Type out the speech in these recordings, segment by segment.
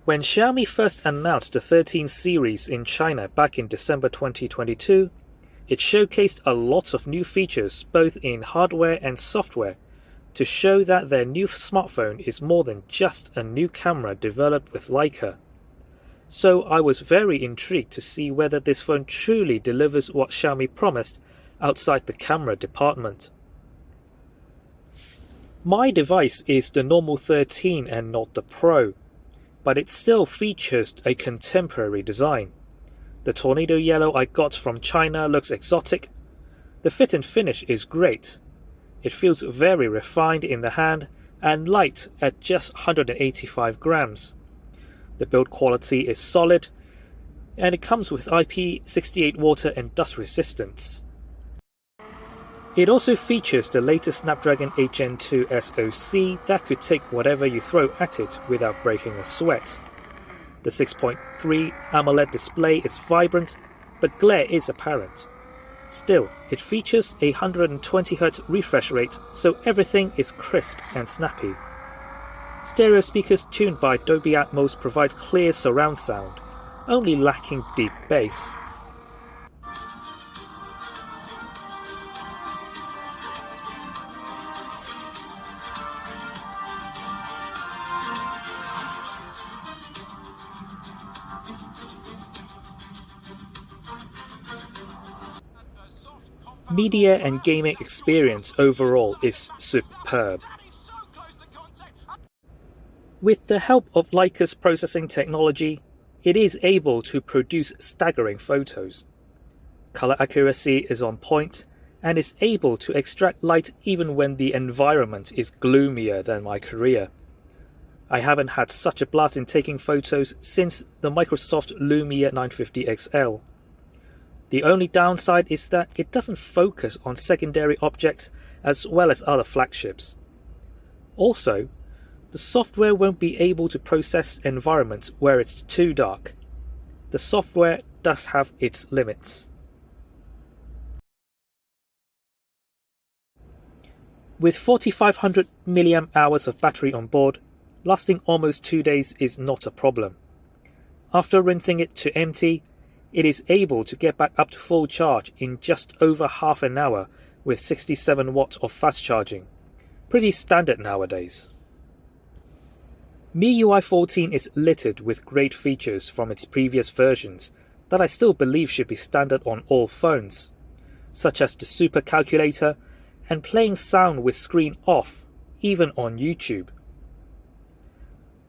When Xiaomi first announced the 13 series in China back in December 2022, it showcased a lot of new features both in hardware and software to show that their new smartphone is more than just a new camera developed with Leica. So I was very intrigued to see whether this phone truly delivers what Xiaomi promised outside the camera department. My device is the normal 13 and not the Pro, but it still features a contemporary design. The tornado yellow I got from China looks exotic. The fit and finish is great. It feels very refined in the hand and light at just 185 grams. The build quality is solid, and it comes with IP68 water and dust resistance. It also features the latest Snapdragon 8 Gen 2 SoC that could take whatever you throw at it without breaking a sweat. The 6.3 Amoled display is vibrant, but glare is apparent. Still, it features a 120Hz refresh rate, so everything is crisp and snappy. Stereo speakers tuned by Dolby Atmos provide clear surround sound, only lacking deep bass. Media and gaming experience overall is superb. With the help of Leica's processing technology, it is able to produce staggering photos. Color accuracy is on point and is able to extract light even when the environment is gloomier than my career. I haven't had such a blast in taking photos since the Microsoft Lumia 950 XL. The only downside is that it doesn't focus on secondary objects as well as other flagships. Also, the software won't be able to process environments where it's too dark. The software does have its limits. With 4500 mAh of battery on board, lasting almost 2 days is not a problem. After rinsing it to empty, it is able to get back up to full charge in just over half an hour with 67 watts of fast charging. Pretty standard nowadays. Miui 14 is littered with great features from its previous versions that I still believe should be standard on all phones, such as the super calculator and playing sound with screen off, even on YouTube.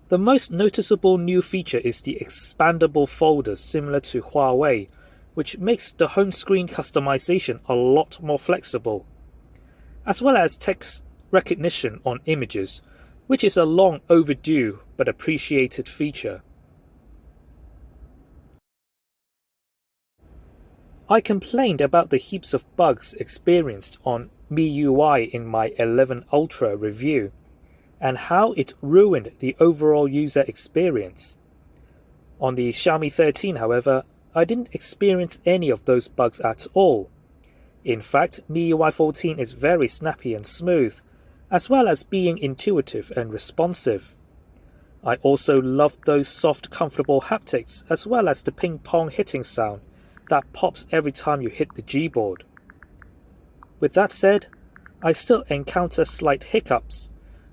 The most noticeable new feature is the expandable folders similar to Huawei, which makes the home screen customization a lot more flexible, as well as text recognition on images, which is a long overdue but appreciated feature. I complained about the heaps of bugs experienced on Miui in my 11 Ultra review, and how it ruined the overall user experience. On the Xiaomi 13, however, I didn't experience any of those bugs at all. In fact, Miui 14 is very snappy and smooth, as well as being intuitive and responsive. I also loved those soft, comfortable haptics, as well as the ping-pong hitting sound that pops every time you hit the Gboard. With that said, I still encounter slight hiccups,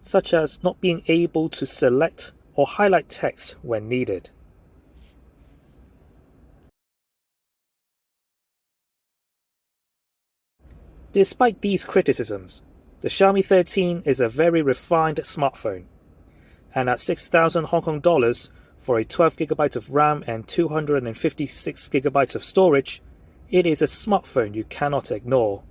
such as not being able to select or highlight text when needed. Despite these criticisms, the Xiaomi 13 is a very refined smartphone, and at 6,000 Hong Kong dollars for a 12GB of RAM and 256GB of storage, it is a smartphone you cannot ignore.